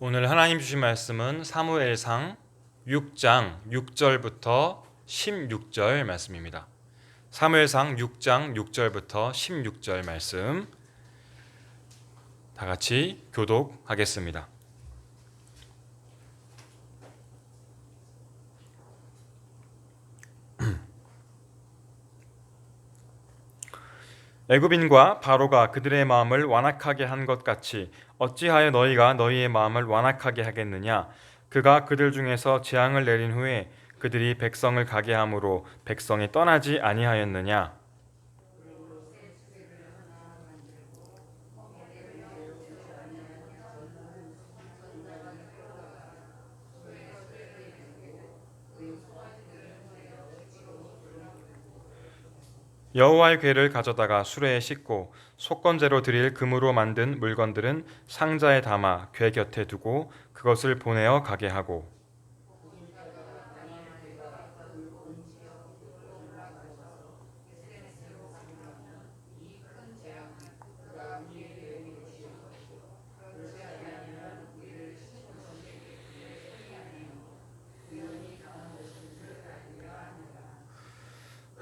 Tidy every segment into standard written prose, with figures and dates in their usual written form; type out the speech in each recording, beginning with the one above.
오늘 하나님 주신 말씀은 사무엘상 6장 6절부터 16절 말씀입니다. 사무엘상 6장 6절부터 16절 말씀 다 같이 교독하겠습니다. 애굽인과 바로가 그들의 마음을 완악하게 한 것 같이 어찌하여 너희가 너희의 마음을 완악하게 하겠느냐? 그가 그들 중에서 재앙을 내린 후에 그들이 백성을 가게 함으로 백성이 떠나지 아니하였느냐? 여호와의 궤를 가져다가 수레에 싣고 속건제로 드릴 금으로 만든 물건들은 상자에 담아 궤 곁에 두고 그것을 보내어 가게 하고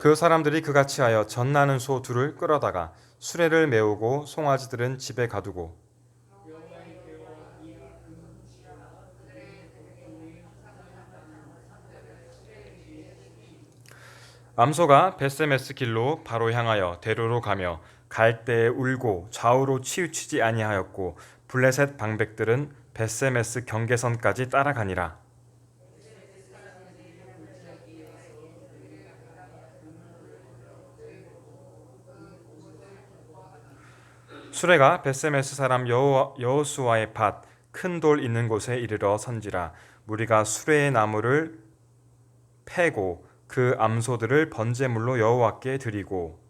그 사람들이 그같이 하여 젖나는 소 둘을 끌어다가 수레를 메우고 송아지들은 집에 가두고 암소가 벳세메스 길로 바로 향하여 대로로 가며 갈 때에 울고 좌우로 치우치지 아니하였고 블레셋 방백들은 벳세메스 경계선까지 따라가니라. 수레가 벳세메스 사람 여호수아의 밭 큰 돌 있는 곳에 이르러 선지라. 무리가 수레의 나무를 패고 그 암소들을 번제물로 여호와께 드리고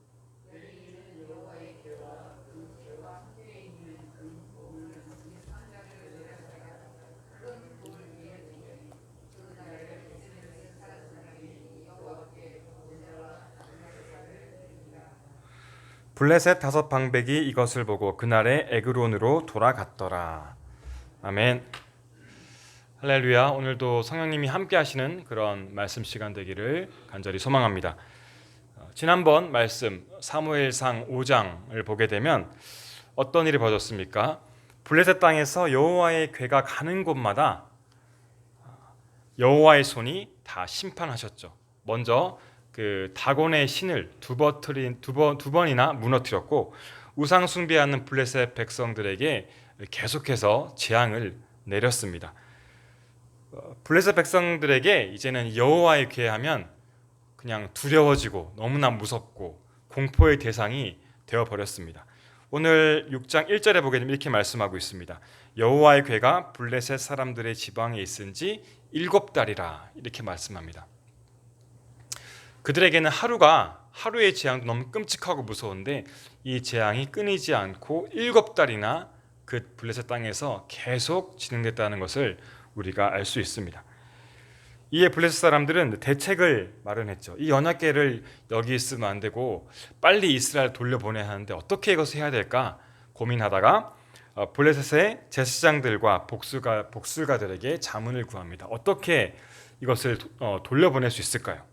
블레셋 다섯 방백이 이것을 보고 그날에 에그론으로 돌아갔더라. 아멘. 할렐루야. 오늘도 성령님이 함께 하시는 그런 말씀 시간 되기를 간절히 소망합니다. 지난번 말씀 사무엘상 5장을 보게 되면 어떤 일이 벌어졌습니까? 블레셋 땅에서 여호와의 궤가 가는 곳마다 여호와의 손이 다 심판하셨죠. 먼저 그 다곤의 신을 두 번이나 무너뜨렸고 우상 숭배하는 블레셋 백성들에게 계속해서 재앙을 내렸습니다. 블레셋 백성들에게 이제는 여호와의 궤 하면 그냥 두려워지고 너무나 무섭고 공포의 대상이 되어버렸습니다. 오늘 6장 1절에 보게 되면 이렇게 말씀하고 있습니다. 여호와의 궤가 블레셋 사람들의 지방에 있은 지 7달이라 이렇게 말씀합니다. 그들에게는 하루의 재앙도 너무 끔찍하고 무서운데 이 재앙이 끊이지 않고 7달이나 그 블레셋 땅에서 계속 진행됐다는 것을 우리가 알 수 있습니다. 이에 블레셋 사람들은 대책을 마련했죠. 이 언약궤를 여기 있으면 안 되고 빨리 이스라엘 돌려보내야 하는데 어떻게 이것을 해야 될까 고민하다가 블레셋의 제사장들과 복술가들에게 자문을 구합니다. 어떻게 이것을 돌려보낼 수 있을까요?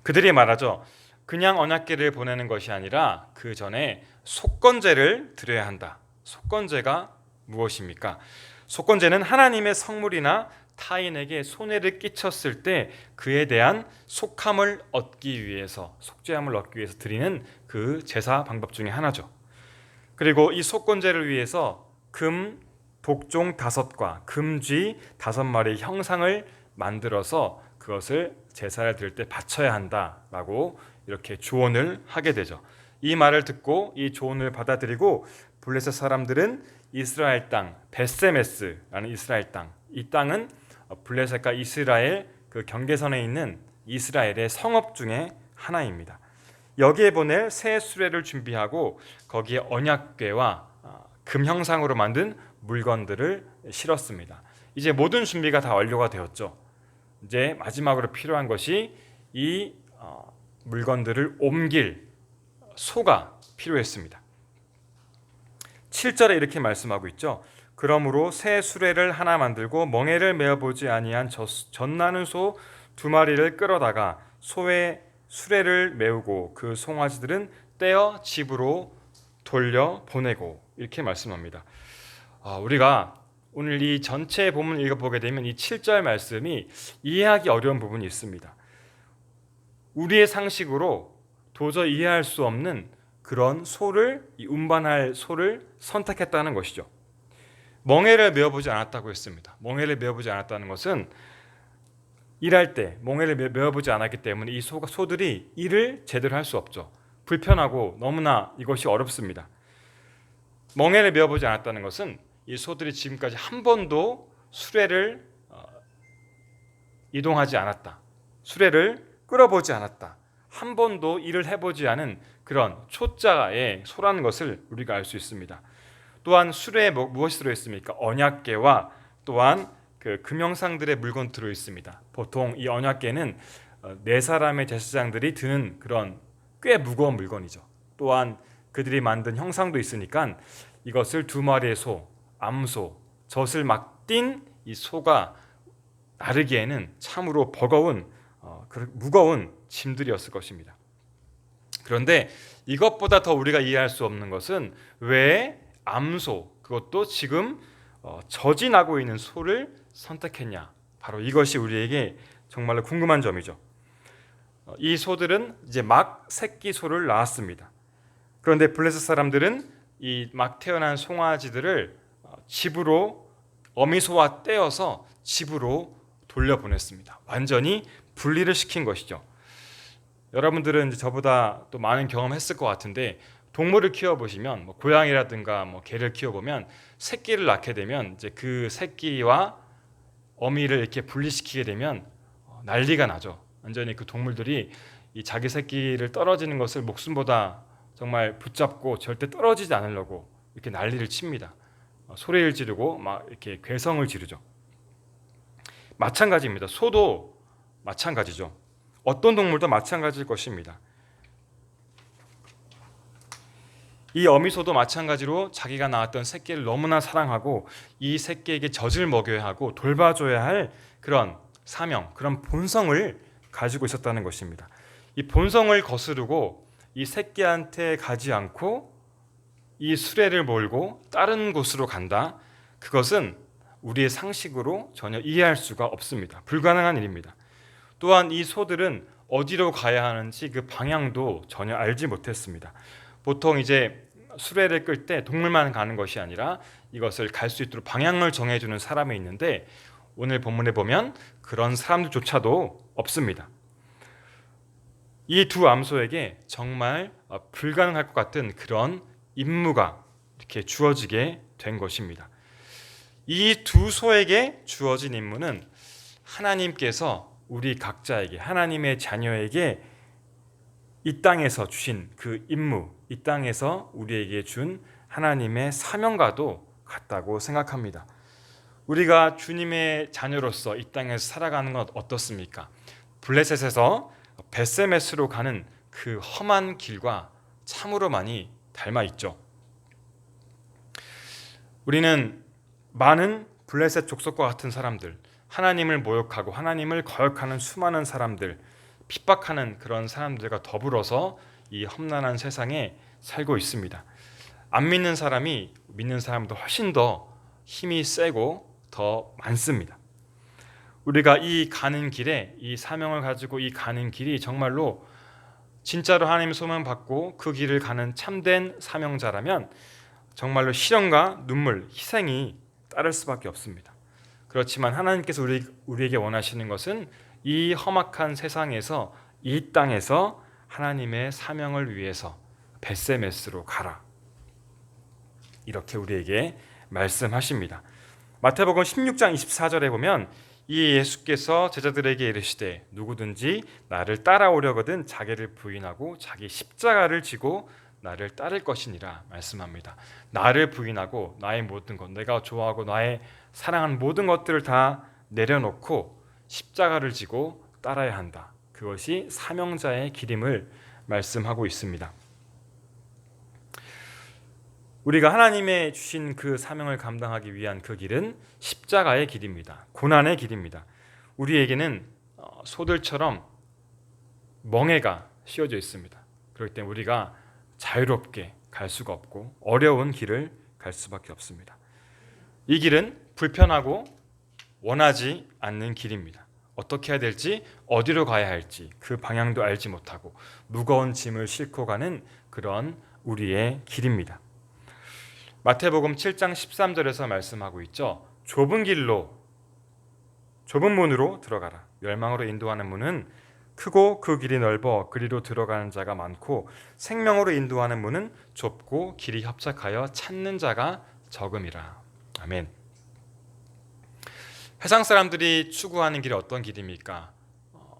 그들이 말하죠. 그냥 언약궤를 보내는 것이 아니라 그 전에 속건제를 드려야 한다. 속건제가 무엇입니까? 속건제는 하나님의 성물이나 타인에게 손해를 끼쳤을 때 그에 대한 속죄함을 얻기 위해서 드리는 그 제사 방법 중에 하나죠. 그리고 이 속건제를 위해서 금 복종 5과 금쥐 5마리의 형상을 만들어서 그것을 제사를 드릴 때 바쳐야 한다라고 이렇게 조언을 하게 되죠. 이 말을 듣고 이 조언을 받아들이고 블레셋 사람들은 이스라엘 땅 벳세메스라는 이스라엘 땅, 이 땅은 블레셋과 이스라엘 그 경계선에 있는 이스라엘의 성읍 중에 하나입니다. 여기에 보낼 새 수레를 준비하고 거기에 언약궤와 금 형상으로 만든 물건들을 실었습니다. 이제 모든 준비가 다 완료가 되었죠. 이제 마지막으로 필요한 것이 이 물건들을 옮길 소가 필요했습니다. 7절에 이렇게 말씀하고 있죠. 그러므로 새 수레를 하나 만들고 멍에를 메어보지 아니한 젖나는 소 2마리를 끌어다가 소의 수레를 메우고 그 송아지들은 떼어 집으로 돌려 보내고, 이렇게 말씀합니다. 우리가 오늘 이 전체 본문을 읽어보게 되면 이 7절 말씀이 이해하기 어려운 부분이 있습니다. 우리의 상식으로 도저히 이해할 수 없는 그런 소를, 이 운반할 소를 선택했다는 것이죠. 멍에를 메어보지 않았다고 했습니다. 멍에를 메어보지 않았다는 것은 일할 때 멍에를 메어보지 않았기 때문에 이 소들이 일을 제대로 할 수 없죠. 불편하고 너무나 이것이 어렵습니다. 멍에를 메어보지 않았다는 것은 이 소들이 지금까지 한 번도 수레를 이동하지 않았다, 수레를 끌어보지 않았다, 한 번도 일을 해보지 않은 그런 초자의 소라는 것을 우리가 알 수 있습니다. 또한 수레에 무엇이 들어있습니까? 언약궤와 또한 그 금형상들의 물건 들어있습니다. 보통 이 언약궤는 4사람의 제사장들이 드는 그런 꽤 무거운 물건이죠. 또한 그들이 만든 형상도 있으니까 이것을 2마리의 소, 암소, 젖을 막 띈 이 소가 나르기에는 참으로 버거운 무거운 짐들이었을 것입니다. 그런데 이것보다 더 우리가 이해할 수 없는 것은 왜 암소, 그것도 지금 젖이 나고 있는 소를 선택했냐. 바로 이것이 우리에게 정말로 궁금한 점이죠. 이 소들은 이제 막 새끼 소를 낳았습니다. 그런데 블레셋 사람들은 이 막 태어난 송아지들을 집으로 어미소와 떼어서 집으로 돌려보냈습니다. 완전히 분리를 시킨 것이죠. 여러분들은 이제 저보다 또 많은 경험했을 것 같은데, 동물을 키워보시면 고양이라든가 개를 키워보면 새끼를 낳게 되면 이제 그 새끼와 어미를 이렇게 분리시키게 되면 난리가 나죠. 완전히 그 동물들이 이 자기 새끼를 떨어지는 것을 목숨보다 정말 붙잡고 절대 떨어지지 않으려고 이렇게 난리를 칩니다. 소리를 지르고 막 이렇게 괴성을 지르죠. 마찬가지입니다. 소도 마찬가지죠. 어떤 동물도 마찬가지일 것입니다. 이 어미소도 마찬가지로 자기가 낳았던 새끼를 너무나 사랑하고 이 새끼에게 젖을 먹여야 하고 돌봐줘야 할 그런 사명, 그런 본성을 가지고 있었다는 것입니다. 이 본성을 거스르고 이 새끼한테 가지 않고 이 수레를 몰고 다른 곳으로 간다. 그것은 우리의 상식으로 전혀 이해할 수가 없습니다. 불가능한 일입니다. 또한 이 소들은 어디로 가야 하는지 그 방향도 전혀 알지 못했습니다. 보통 이제 수레를 끌 때 동물만 가는 것이 아니라 이것을 갈 수 있도록 방향을 정해주는 사람이 있는데, 오늘 본문에 보면 그런 사람들조차도 없습니다. 이 2 암소에게 정말 불가능할 것 같은 그런 임무가 이렇게 주어지게 된 것입니다. 이 2 소에게 주어진 임무는 하나님께서 우리 각자에게, 하나님의 자녀에게 이 땅에서 주신 그 임무, 이 땅에서 우리에게 준 하나님의 사명과도 같다고 생각합니다. 우리가 주님의 자녀로서 이 땅에서 살아가는 건 어떻습니까? 블레셋에서 벳세메스로 가는 그 험한 길과 참으로 많이 닮아 있죠. 우리는 많은 블레셋 족속과 같은 사람들, 하나님을 모욕하고 하나님을 거역하는 수많은 사람들, 핍박하는 그런 사람들과 더불어서 이 험난한 세상에 살고 있습니다. 안 믿는 사람이 믿는 사람보다 훨씬 더 힘이 세고 더 많습니다. 우리가 이 가는 길에, 이 사명을 가지고 이 가는 길이 정말로 진짜로 하나님의 소망을 받고 그 길을 가는 참된 사명자라면 정말로 시련과 눈물, 희생이 따를 수밖에 없습니다. 그렇지만 하나님께서 우리에게 원하시는 것은 이 험악한 세상에서, 이 땅에서 하나님의 사명을 위해서 벳세메스로 가라, 이렇게 우리에게 말씀하십니다. 마태복음 16장 24절에 보면 이 예수께서 제자들에게 이르시되 누구든지 나를 따라오려거든 자기를 부인하고 자기 십자가를 지고 나를 따를 것이니라 말씀합니다. 나를 부인하고 나의 모든 것, 내가 좋아하고 나의 사랑하는 모든 것들을 다 내려놓고 십자가를 지고 따라야 한다. 그것이 사명자의 길임을 말씀하고 있습니다. 우리가 하나님의 주신 그 사명을 감당하기 위한 그 길은 십자가의 길입니다. 고난의 길입니다. 우리에게는 소들처럼 멍에가 씌워져 있습니다. 그렇기 때문에 우리가 자유롭게 갈 수가 없고 어려운 길을 갈 수밖에 없습니다. 이 길은 불편하고 원하지 않는 길입니다. 어떻게 해야 될지, 어디로 가야 할지 그 방향도 알지 못하고 무거운 짐을 싣고 가는 그런 우리의 길입니다. 마태복음 7장 13절에서 말씀하고 있죠. 좁은 길로, 좁은 문으로 들어가라. 멸망으로 인도하는 문은 크고 그 길이 넓어 그리로 들어가는 자가 많고 생명으로 인도하는 문은 좁고 길이 협착하여 찾는 자가 적음이라. 아멘. 세상 사람들이 추구하는 길이 어떤 길입니까?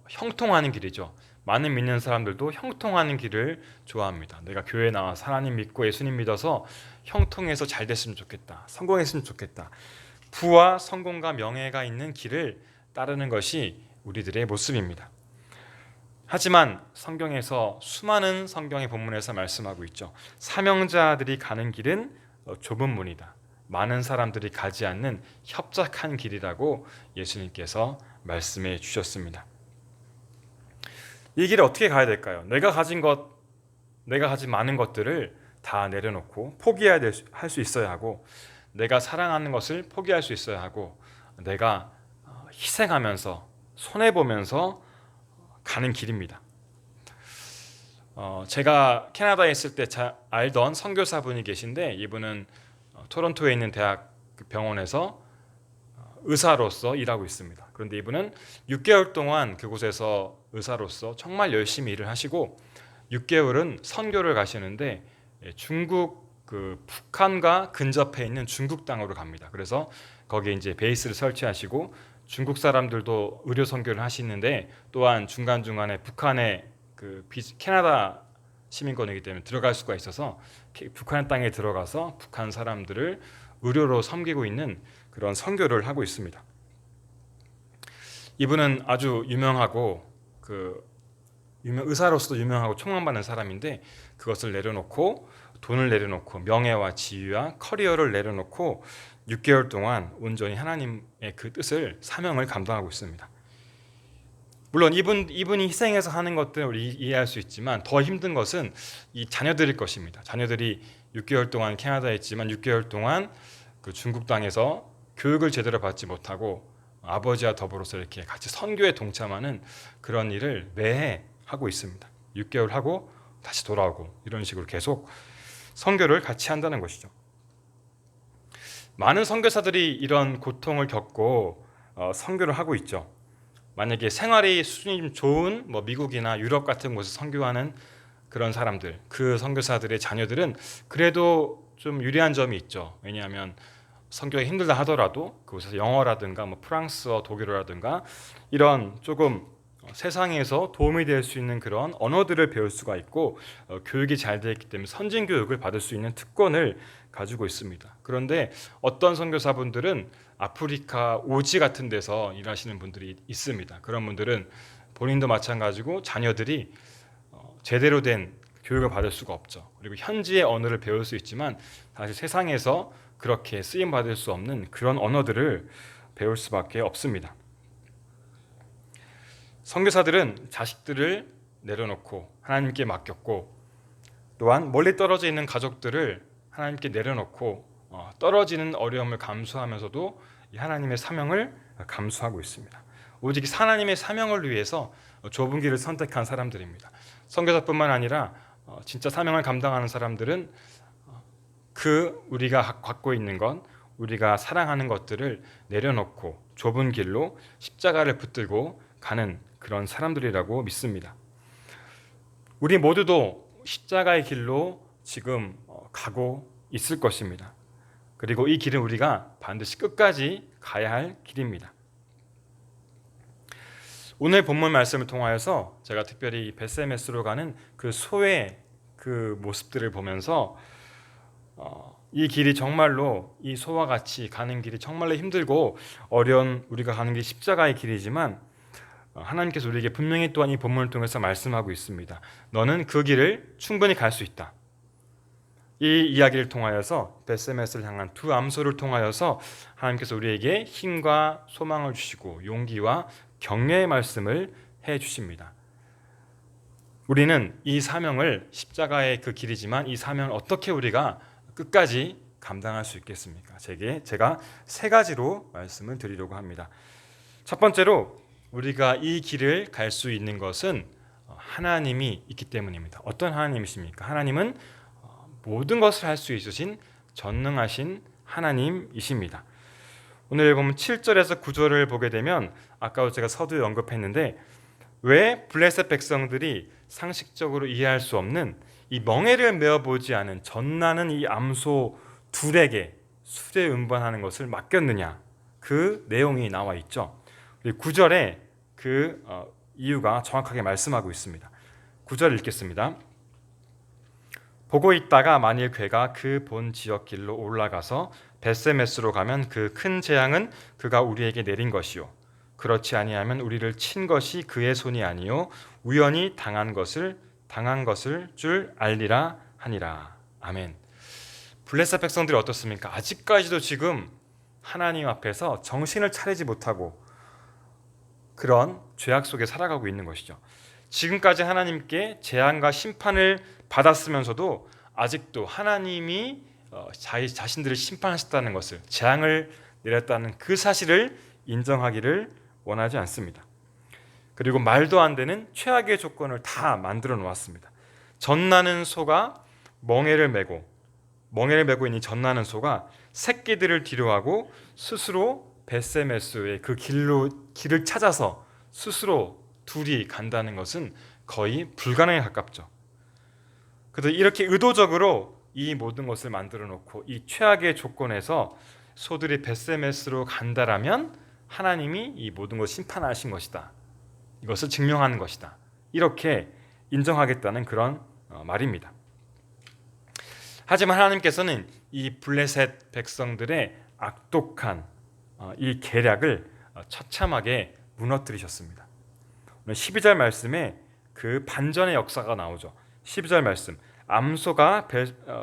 형통하는 길이죠. 많은 믿는 사람들도 형통하는 길을 좋아합니다. 내가 교회에 나와서 하나님 믿고 예수님 믿어서 형통해서 잘 됐으면 좋겠다. 성공했으면 좋겠다. 부와 성공과 명예가 있는 길을 따르는 것이 우리들의 모습입니다. 하지만 성경에서 수많은 성경의 본문에서 말씀하고 있죠. 사명자들이 가는 길은 좁은 문이다. 많은 사람들이 가지 않는 협착한 길이라고 예수님께서 말씀해 주셨습니다. 이 길을 어떻게 가야 될까요? 내가 가진 많은 것들을 다 내려놓고 포기해야 할 수 있어야 하고, 내가 사랑하는 것을 포기할 수 있어야 하고, 내가 희생하면서 손해보면서 가는 길입니다. 제가 캐나다에 있을 때 알던 선교사분이 계신데, 이분은 토론토에 있는 대학 병원에서 의사로서 일하고 있습니다. 그런데 이분은 6개월 동안 그곳에서 의사로서 정말 열심히 일을 하시고 6개월은 선교를 가시는데 중국 북한과 근접해 있는 중국 땅으로 갑니다. 그래서 거기에 이제 베이스를 설치하시고 중국 사람들도 의료 선교를 하시는데, 또한 중간중간에 북한의 캐나다 시민권이기 때문에 들어갈 수가 있어서 북한 땅에 들어가서 북한 사람들을 의료로 섬기고 있는 그런 선교를 하고 있습니다. 이분은 아주 유명하고 의사로서도 유명하고 총망받는 사람인데, 그것을 내려놓고 돈을 내려놓고 명예와 지위와 커리어를 내려놓고 6개월 동안 온전히 하나님의 그 뜻을, 사명을 감당하고 있습니다. 물론 이분이 희생해서 하는 것들을 우리 이해할 수 있지만 더 힘든 것은 이 자녀들일 것입니다. 자녀들이 6개월 동안 캐나다에 있지만 6개월 동안 그 중국 땅에서 교육을 제대로 받지 못하고 아버지와 더불어서 이렇게 같이 선교에 동참하는 그런 일을 매해 하고 있습니다. 6개월 하고 다시 돌아오고 이런 식으로 계속 선교를 같이 한다는 것이죠. 많은 선교사들이 이런 고통을 겪고 선교를 하고 있죠. 만약에 생활의 수준이 좀 좋은 미국이나 유럽 같은 곳에 선교하는 그런 사람들, 그 선교사들의 자녀들은 그래도 좀 유리한 점이 있죠. 왜냐하면 선교가 힘들다 하더라도 그곳에서 영어라든가 프랑스어, 독일어라든가 이런 조금 세상에서 도움이 될 수 있는 그런 언어들을 배울 수가 있고, 교육이 잘 되어 있기 때문에 선진 교육을 받을 수 있는 특권을 가지고 있습니다. 그런데 어떤 선교사분들은 아프리카 오지 같은 데서 일하시는 분들이 있습니다. 그런 분들은 본인도 마찬가지고 자녀들이 제대로 된 교육을 받을 수가 없죠. 그리고 현지의 언어를 배울 수 있지만 사실 세상에서 그렇게 쓰임 받을 수 없는 그런 언어들을 배울 수밖에 없습니다. 선교사들은 자식들을 내려놓고 하나님께 맡겼고, 또한 멀리 떨어져 있는 가족들을 하나님께 내려놓고 떨어지는 어려움을 감수하면서도 하나님의 사명을 감수하고 있습니다. 오직 하나님의 사명을 위해서 좁은 길을 선택한 사람들입니다. 선교사뿐만 아니라 진짜 사명을 감당하는 사람들은 우리가 갖고 있는 것, 우리가 사랑하는 것들을 내려놓고 좁은 길로 십자가를 붙들고 가는 그런 사람들이라고 믿습니다. 우리 모두도 십자가의 길로 지금 가고 있을 것입니다. 그리고 이 길은 우리가 반드시 끝까지 가야 할 길입니다. 오늘 본문 말씀을 통하여서 제가 특별히 베세메스로 가는 그 소의 그 모습들을 보면서 이 길이 정말로, 이 소와 같이 가는 길이 정말로 힘들고 어려운, 우리가 가는 게 십자가의 길이지만 하나님께서 우리에게 분명히 또한 이 본문을 통해서 말씀하고 있습니다. 너는 그 길을 충분히 갈 수 있다. 이 이야기를 통하여서 벳세메스를 향한 두 암소를 통하여서 하나님께서 우리에게 힘과 소망을 주시고 용기와 격려의 말씀을 해 주십니다. 우리는 이 사명을, 십자가의 그 길이지만 이 사명을 어떻게 우리가 끝까지 감당할 수 있겠습니까? 제가 세 가지로 말씀을 드리려고 합니다. 첫 번째로 우리가 이 길을 갈 수 있는 것은 하나님이 있기 때문입니다. 어떤 하나님이십니까? 하나님은 모든 것을 할 수 있으신 전능하신 하나님이십니다. 오늘 보면 7절에서 9절을 보게 되면 아까 제가 서두에 언급했는데 왜 블레셋 백성들이 상식적으로 이해할 수 없는 이 멍에를 메어보지 않은 전나는 이 암소 둘에게 수레운반하는 것을 맡겼느냐, 그 내용이 나와 있죠. 9절에 그 이유가 정확하게 말씀하고 있습니다. 9절 읽겠습니다. 보고 있다가 만일 괴가 그 본 지역 길로 올라가서 벳세메스로 가면 그 큰 재앙은 그가 우리에게 내린 것이요 그렇지 아니하면 우리를 친 것이 그의 손이 아니요 우연히 당한 것을 줄 알리라 하니라. 아멘. 블레셋 백성들이 어떻습니까? 아직까지도 지금 하나님 앞에서 정신을 차리지 못하고 그런 죄악 속에 살아가고 있는 것이죠. 지금까지 하나님께 재앙과 심판을 받았으면서도 아직도 하나님이 자신들을 심판하셨다는 것을, 재앙을 내렸다는 그 사실을 인정하기를 원하지 않습니다. 그리고 말도 안 되는 최악의 조건을 다 만들어 놓았습니다. 전나는 소가 멍에를 메고 있는 전나는 소가 새끼들을 뒤로하고 스스로 벳세메스의 그 길을 찾아서 스스로 둘이 간다는 것은 거의 불가능에 가깝죠. 그래서 이렇게 의도적으로 이 모든 것을 만들어 놓고 이 최악의 조건에서 소들이 벳세메스로 간다라면 하나님이 이 모든 것을 심판하신 것이다. 이것을 증명하는 것이다. 이렇게 인정하겠다는 그런 말입니다. 하지만 하나님께서는 이 블레셋 백성들의 악독한 이 계략을 처참하게 무너뜨리셨습니다. 12절 말씀에 그 반전의 역사가 나오죠. 12절 말씀, 암소가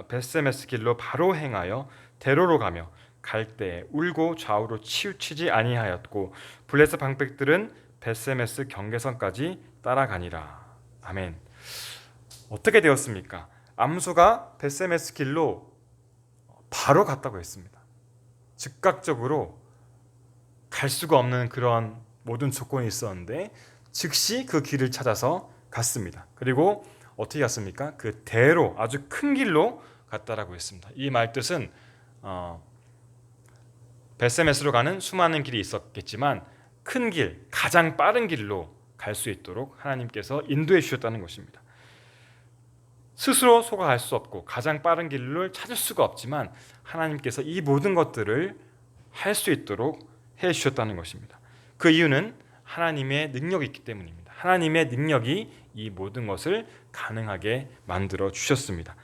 벳세메스 길로 바로 행하여 대로로 가며 갈 때 울고 좌우로 치우치지 아니하였고 블레셋 방백들은 벳세메스 경계선까지 따라가니라. 아멘. 어떻게 되었습니까? 암소가 벳세메스 길로 바로 갔다고 했습니다. 즉각적으로 갈 수가 없는 그런 모든 조건이 있었는데 즉시 그 길을 찾아서 갔습니다. 그리고 어떻게 갔습니까? 그 대로, 아주 큰 길로 갔다라고 했습니다. 이 말 뜻은 벳세메스로 가는 수많은 길이 있었겠지만 큰 길, 가장 빠른 길로 갈 수 있도록 하나님께서 인도해 주셨다는 것입니다. 스스로 소가 갈 수 없고 가장 빠른 길을 찾을 수가 없지만 하나님께서 이 모든 것들을 할 수 있도록 해 주셨다는 것입니다. 그 이유는 하나님의 능력이 있기 때문입니다. 하나님의 능력이 이 모든 것을 가능하게 만들어 주셨습니다.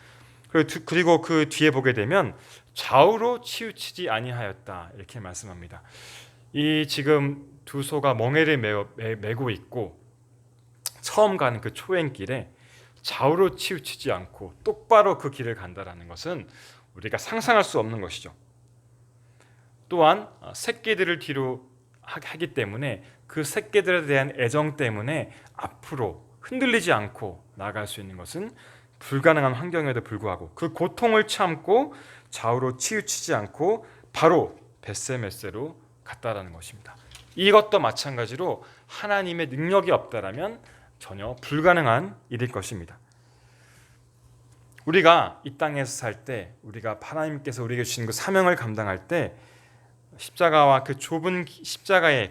그리고 그 뒤에 보게 되면 좌우로 치우치지 아니하였다 이렇게 말씀합니다. 이 지금 두 소가 멍에를 메고 있고 처음 가는 그 초행길에 좌우로 치우치지 않고 똑바로 그 길을 간다라는 것은 우리가 상상할 수 없는 것이죠. 또한 새끼들을 뒤로 하기 때문에 그 새끼들에 대한 애정 때문에 앞으로 흔들리지 않고 나아갈 수 있는 것은 불가능한 환경에도 불구하고 그 고통을 참고 좌우로 치우치지 않고 바로 벳세메스로 갔다라는 것입니다. 이것도 마찬가지로 하나님의 능력이 없다라면 전혀 불가능한 일일 것입니다. 우리가 이 땅에서 살 때, 우리가 하나님께서 우리에게 주신 그 사명을 감당할 때 십자가의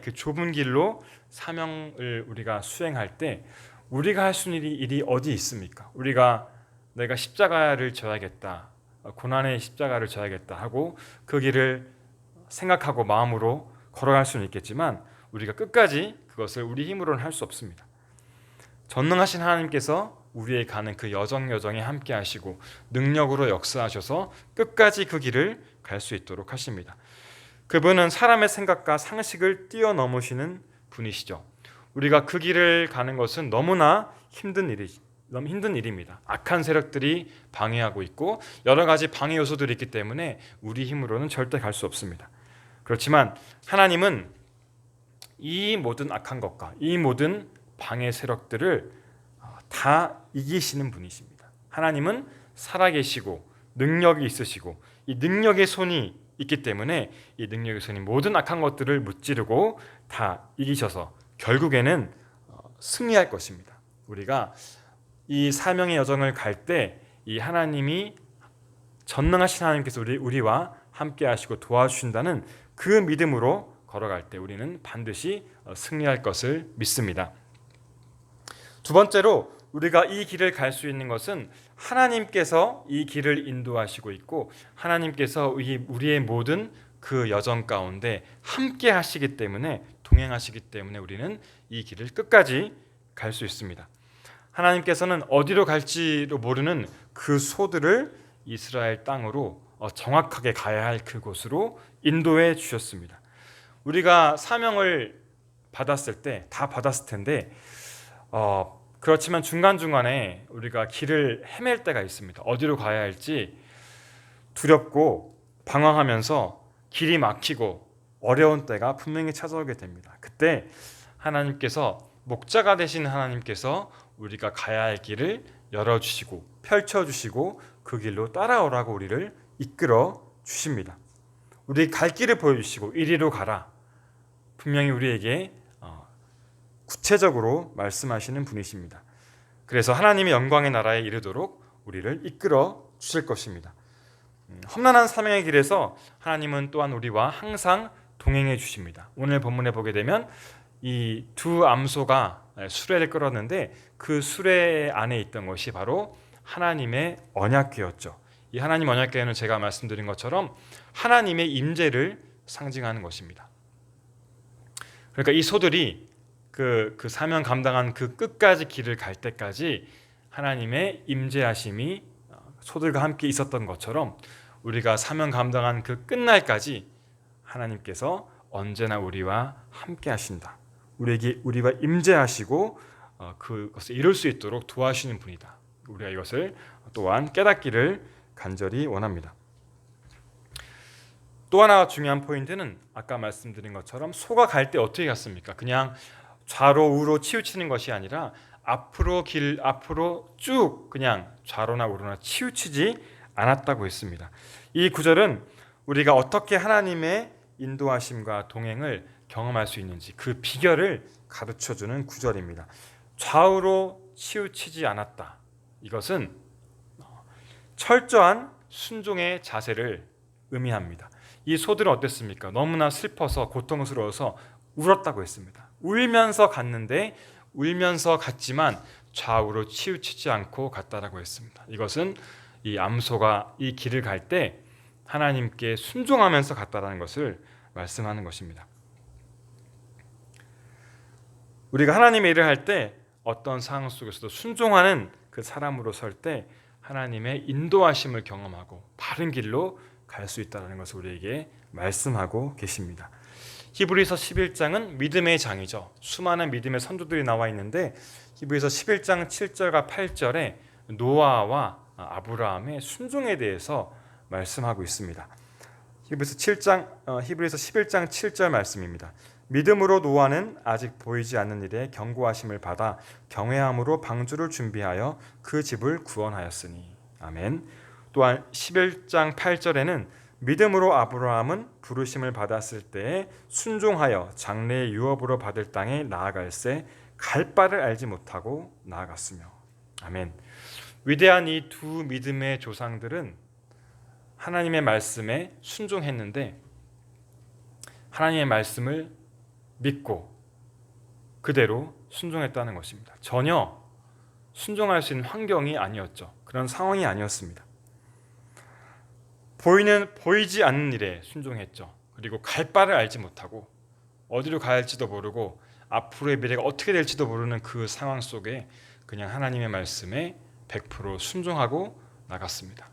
그 좁은 길로 사명을 우리가 수행할 때 우리가 할 수 있는 일이 어디 있습니까? 내가 십자가를 져야겠다, 고난의 십자가를 져야겠다 하고 그 길을 생각하고 마음으로 걸어갈 수는 있겠지만 우리가 끝까지 그것을 우리 힘으로는 할 수 없습니다. 전능하신 하나님께서 우리의 가는 그 여정에 함께 하시고 능력으로 역사하셔서 끝까지 그 길을 갈 수 있도록 하십니다. 그분은 사람의 생각과 상식을 뛰어넘으시는 분이시죠. 우리가 그 길을 가는 것은 너무나 힘든 너무 힘든 일입니다. 악한 세력들이 방해하고 있고 여러 가지 방해 요소들이 있기 때문에 우리 힘으로는 절대 갈 수 없습니다. 그렇지만 하나님은 이 모든 악한 것과 이 모든 방해 세력들을 다 이기시는 분이십니다. 하나님은 살아계시고 능력이 있으시고 이 능력의 손이 있기 때문에 이 능력의 손이 모든 악한 것들을 무찌르고 다 이기셔서 결국에는 승리할 것입니다. 우리가 이 사명의 여정을 갈 때 이 하나님이 전능하신 하나님께서 우리와 함께 하시고 도와주신다는 그 믿음으로 걸어갈 때 우리는 반드시 승리할 것을 믿습니다. 두 번째로 우리가 이 길을 갈 수 있는 것은 하나님께서 이 길을 인도하시고 있고 하나님께서 우리의 모든 그 여정 가운데 함께 하시기 때문에 동행하시기 때문에 우리는 이 길을 끝까지 갈 수 있습니다. 하나님께서는 어디로 갈지도 모르는 그 소들을 이스라엘 땅으로 정확하게 가야 할 그곳으로 인도해 주셨습니다. 우리가 사명을 받았을 때 다 받았을 텐데 그렇지만 중간중간에 우리가 길을 헤맬 때가 있습니다. 어디로 가야 할지 두렵고 방황하면서 길이 막히고 어려운 때가 분명히 찾아오게 됩니다. 그때 하나님께서 목자가 되신 하나님께서 우리가 가야 할 길을 열어주시고 펼쳐주시고 그 길로 따라오라고 우리를 이끌어 주십니다. 우리 갈 길을 보여주시고 이리로 가라. 분명히 우리에게 구체적으로 말씀하시는 분이십니다. 그래서 하나님의 영광의 나라에 이르도록 우리를 이끌어 주실 것입니다. 험난한 사명의 길에서 하나님은 또한 우리와 항상 동행해 주십니다. 오늘 본문에 보게 되면 이 두 암소가 수레를 끌었는데 그 수레 안에 있던 것이 바로 하나님의 언약궤였죠. 이 하나님 언약궤는 제가 말씀드린 것처럼 하나님의 임재를 상징하는 것입니다. 그러니까 이 소들이 그 사명 감당한 그 끝까지 길을 갈 때까지 하나님의 임재하심이 소들과 함께 있었던 것처럼 우리가 사명 감당한 그 끝날까지 하나님께서 언제나 우리와 함께 하신다. 우리와 임재하시고 그것을 이룰 수 있도록 도와주시는 분이다. 우리가 이것을 또한 깨닫기를 간절히 원합니다. 또 하나 중요한 포인트는 아까 말씀드린 것처럼 소가 갈 때 어떻게 갔습니까? 그냥 좌로 우로 치우치는 것이 아니라 앞으로 쭉 그냥 좌로나 우로나 치우치지 않았다고 했습니다. 이 구절은 우리가 어떻게 하나님의 인도하심과 동행을 경험할 수 있는지 그 비결을 가르쳐주는 구절입니다. 좌우로 치우치지 않았다. 이것은 철저한 순종의 자세를 의미합니다. 이 소들은 어땠습니까? 너무나 슬퍼서 고통스러워서 울었다고 했습니다. 울면서 갔는데 울면서 갔지만 좌우로 치우치지 않고 갔다라고 했습니다. 이것은 이 암소가 이 길을 갈 때 하나님께 순종하면서 갔다라는 것을 말씀하는 것입니다. 우리가 하나님의 일을 할 때 어떤 상황 속에서도 순종하는 그 사람으로 설 때 하나님의 인도하심을 경험하고 바른 길로 갈 수 있다는 것을 우리에게 말씀하고 계십니다. 히브리서 11장은 믿음의 장이죠. 수많은 믿음의 선조들이 나와 있는데 히브리서 11장 7절과 8절에 노아와 아브라함의 순종에 대해서 말씀하고 있습니다. 히브리서 11장 7절 말씀입니다. 믿음으로 노아는 아직 보이지 않는 일에 경고하심을 받아 경외함으로 방주를 준비하여 그 집을 구원하였으니. 아멘. 또한 11장 8절에는 믿음으로 아브라함은 부르심을 받았을 때에 순종하여 장래의 유업으로 받을 땅에 나아갈새 갈 바를 알지 못하고 나아갔으며. 아멘. 위대한 이 두 믿음의 조상들은 하나님의 말씀에 순종했는데 하나님의 말씀을 믿고 그대로 순종했다는 것입니다. 전혀 순종할 수 있는 환경이 아니었죠. 그런 상황이 아니었습니다. 보이지 않는 일에 순종했죠. 그리고 갈 바를 알지 못하고 어디로 가야 할지도 모르고 앞으로의 미래가 어떻게 될지도 모르는 그 상황 속에 그냥 하나님의 말씀에 100% 순종하고 나갔습니다.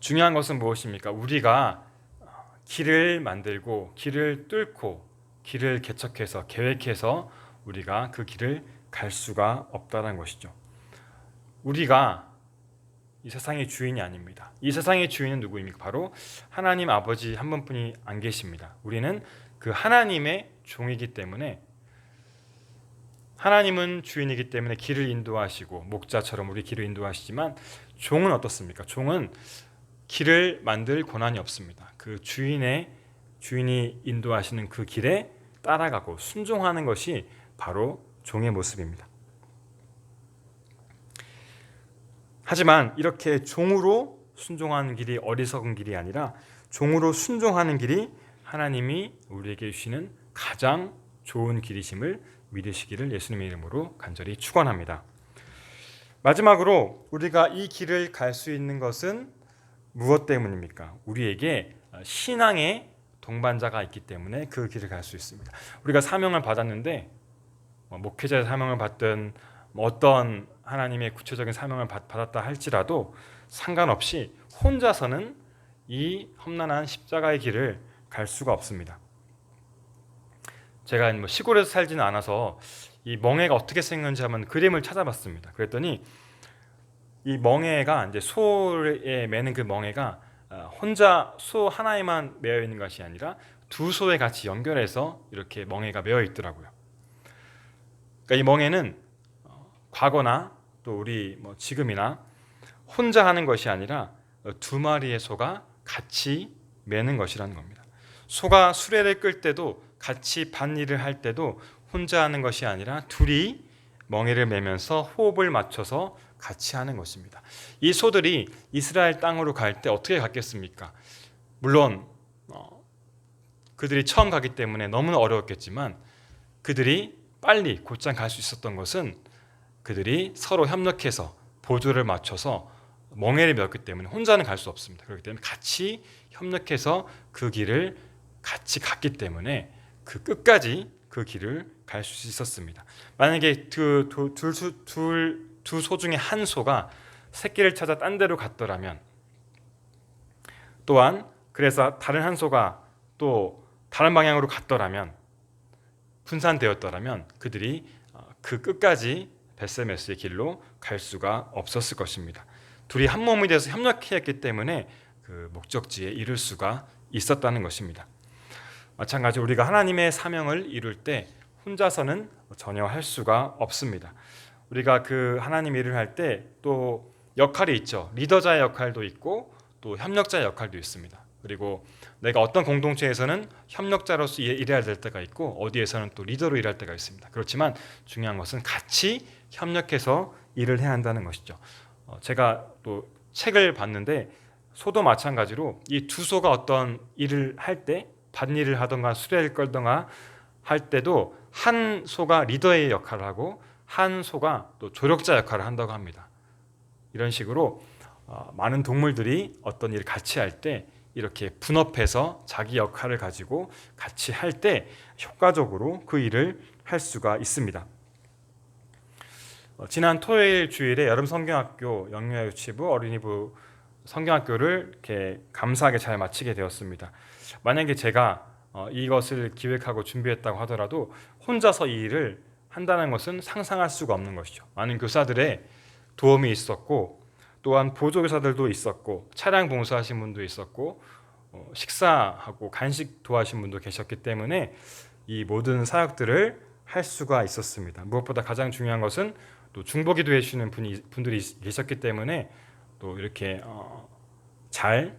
중요한 것은 무엇입니까? 우리가 길을 만들고 길을 뚫고 길을 개척해서 계획해서 우리가 그 길을 갈 수가 없다는 것이죠. 우리가 이 세상의 주인이 아닙니다. 이 세상의 주인은 누구입니까? 바로 하나님 아버지 한 분뿐이 안 계십니다. 우리는 그 하나님의 종이기 때문에, 하나님은 주인이기 때문에 길을 인도하시고 목자처럼 우리 길을 인도하시지만, 종은 어떻습니까? 종은 길을 만들 권한이 없습니다. 그 주인이 인도하시는 그 길에 따라가고 순종하는 것이 바로 종의 모습입니다. 하지만 이렇게 종으로 순종하는 길이 어리석은 길이 아니라 종으로 순종하는 길이 하나님이 우리에게 주시는 가장 좋은 길이심을 믿으시기를 예수님의 이름으로 간절히 축원합니다. 마지막으로 우리가 이 길을 갈 수 있는 것은 무엇 때문입니까? 우리에게 신앙의 동반자가 있기 때문에 그 길을 갈 수 있습니다. 우리가 사명을 받았는데, 목회자의 사명을 받든 어떤 하나님의 구체적인 사명을 받았다 할지라도 상관없이 혼자서는 이 험난한 십자가의 길을 갈 수가 없습니다. 제가 시골에서 살지는 않아서 이 멍에가 어떻게 생겼는지 한번 그림을 찾아봤습니다. 그랬더니 이 멍에가 이제 소에 매는 그 멍에가 혼자 소 하나에만 매여 있는 것이 아니라 두 소에 같이 연결해서 이렇게 멍에가 매여 있더라고요. 그러니까 이 멍에는 과거나 또 우리 지금이나 혼자 하는 것이 아니라 두 마리의 소가 같이 매는 것이라는 겁니다. 소가 수레를 끌 때도 같이 밭일을 할 때도 혼자 하는 것이 아니라 둘이 멍에를 매면서 호흡을 맞춰서 같이 하는 것입니다. 이 소들이 이스라엘 땅으로 갈 때 어떻게 갔겠습니까? 물론 그들이 처음 가기 때문에 너무나 어려웠겠지만 그들이 빨리 곧장 갈 수 있었던 것은 그들이 서로 협력해서 보조를 맞춰서 멍에를 메었기 때문에 혼자는 갈 수 없습니다. 그렇기 때문에 같이 협력해서 그 길을 같이 갔기 때문에 그 끝까지 그 길을 갈 수 있었습니다. 만약에 두 소 중에 한 소가 새끼를 찾아 딴 데로 갔더라면, 또한 그래서 다른 한 소가 또 다른 방향으로 갔더라면, 분산되었더라면 그들이 그 끝까지 벳세메스의 길로 갈 수가 없었을 것입니다. 둘이 한 몸이 돼서 협력했기 때문에 그 목적지에 이룰 수가 있었다는 것입니다. 마찬가지로 우리가 하나님의 사명을 이룰 때 혼자서는 전혀 할 수가 없습니다. 우리가 그 하나님 일을 할 때 또 역할이 있죠. 리더자의 역할도 있고 또 협력자의 역할도 있습니다. 그리고 내가 어떤 공동체에서는 협력자로서 일해야 될 때가 있고 어디에서는 또 리더로 일할 때가 있습니다. 그렇지만 중요한 것은 같이 협력해서 일을 해야 한다는 것이죠. 제가 또 책을 봤는데 소도 마찬가지로 이 두 소가 어떤 일을 할 때, 밭일을 하던가 수레를 끌던가 할 때도 한 소가 리더의 역할을 하고 한 소가 또 조력자 역할을 한다고 합니다. 이런 식으로 많은 동물들이 어떤 일을 같이 할 때 이렇게 분업해서 자기 역할을 가지고 같이 할 때 효과적으로 그 일을 할 수가 있습니다. 지난 토요일 주일에 여름 성경학교 영유아 유치부 어린이부 성경학교를 이렇게 감사하게 잘 마치게 되었습니다. 만약에 제가 이것을 기획하고 준비했다고 하더라도 혼자서 이 일을 한다는 것은 상상할 수가 없는 것이죠. 많은 교사들의 도움이 있었고 또한 보조교사들도 있었고 차량 봉사하신 분도 있었고 식사하고 간식 도와주신 분도 계셨기 때문에 이 모든 사역들을 할 수가 있었습니다. 무엇보다 가장 중요한 것은 또 중보기도 해주시는 분들이 계셨기 때문에 또 이렇게 잘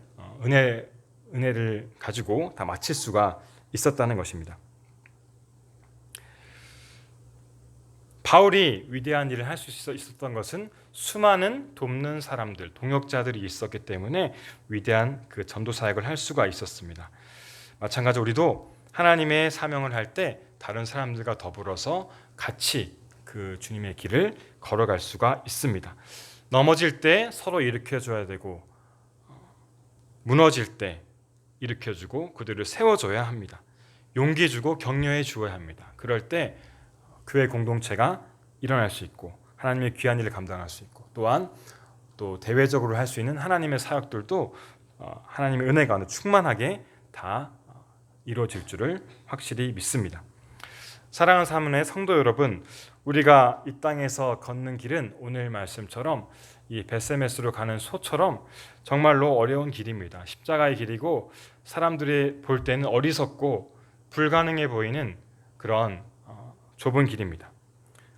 은혜를 가지고 다 마칠 수가 있었다는 것입니다. 바울이 위대한 일을 할 수 있었던 것은 수많은 돕는 사람들, 동역자들이 있었기 때문에 위대한 그 전도 사역을 할 수가 있었습니다. 마찬가지로 우리도 하나님의 사명을 할 때 다른 사람들과 더불어서 같이 그 주님의 길을 걸어갈 수가 있습니다. 넘어질 때 서로 일으켜줘야 되고 무너질 때 일으켜주고 그들을 세워줘야 합니다. 용기 주고 격려해 주어야 합니다. 그럴 때 교회 공동체가 일어날 수 있고 하나님의 귀한 일을 감당할 수 있고 또한 또 대외적으로 할 수 있는 하나님의 사역들도 하나님의 은혜가 충만하게 다 이루어질 줄을 확실히 믿습니다. 사랑하는 사문의 성도 여러분, 우리가 이 땅에서 걷는 길은 오늘 말씀처럼 이 벳세메스로 가는 소처럼 정말로 어려운 길입니다. 십자가의 길이고 사람들이 볼 때는 어리석고 불가능해 보이는 그런 좁은 길입니다.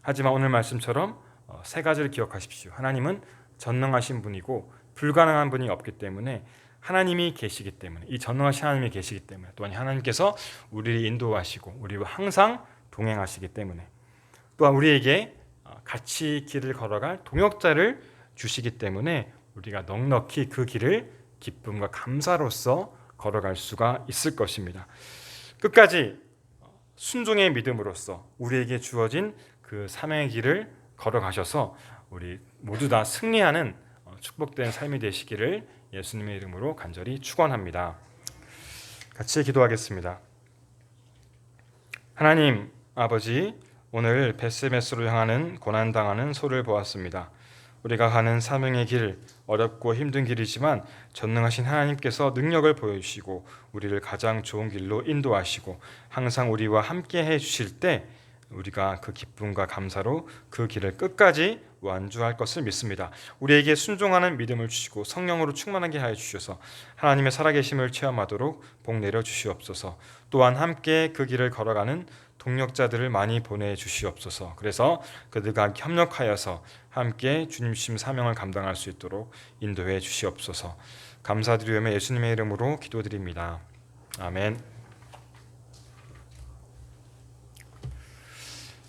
하지만 오늘 말씀처럼 세 가지를 기억하십시오. 하나님은 전능하신 분이고 불가능한 분이 없기 때문에 하나님이 계시기 때문에, 이 전능하신 하나님이 계시기 때문에, 또한 하나님께서 우리를 인도하시고 우리와 항상 동행하시기 때문에, 또한 우리에게 같이 길을 걸어갈 동역자를 주시기 때문에 우리가 넉넉히 그 길을 기쁨과 감사로서 걸어갈 수가 있을 것입니다. 끝까지 순종의 믿음으로써 우리에게 주어진 그 사명의 길을 걸어가셔서 우리 모두 다 승리하는 축복된 삶이 되시기를 예수님의 이름으로 간절히 축원합니다. 같이 기도하겠습니다. 하나님 아버지, 오늘 벳세메스로 향하는 고난당하는 소를 보았습니다. 우리가 가는 사명의 길, 어렵고 힘든 길이지만 전능하신 하나님께서 능력을 보여주시고 우리를 가장 좋은 길로 인도하시고 항상 우리와 함께 해주실 때 우리가 그 기쁨과 감사로 그 길을 끝까지 완주할 것을 믿습니다. 우리에게 순종하는 믿음을 주시고 성령으로 충만하게 하여 주셔서 하나님의 살아계심을 체험하도록 복 내려 주시옵소서. 또한 함께 그 길을 걸어가는 동력자들을 많이 보내주시옵소서. 그래서 그들과 협력하여서 함께 주님 주신 사명을 감당할 수 있도록 인도해 주시옵소서. 감사드리며 예수님의 이름으로 기도드립니다. 아멘.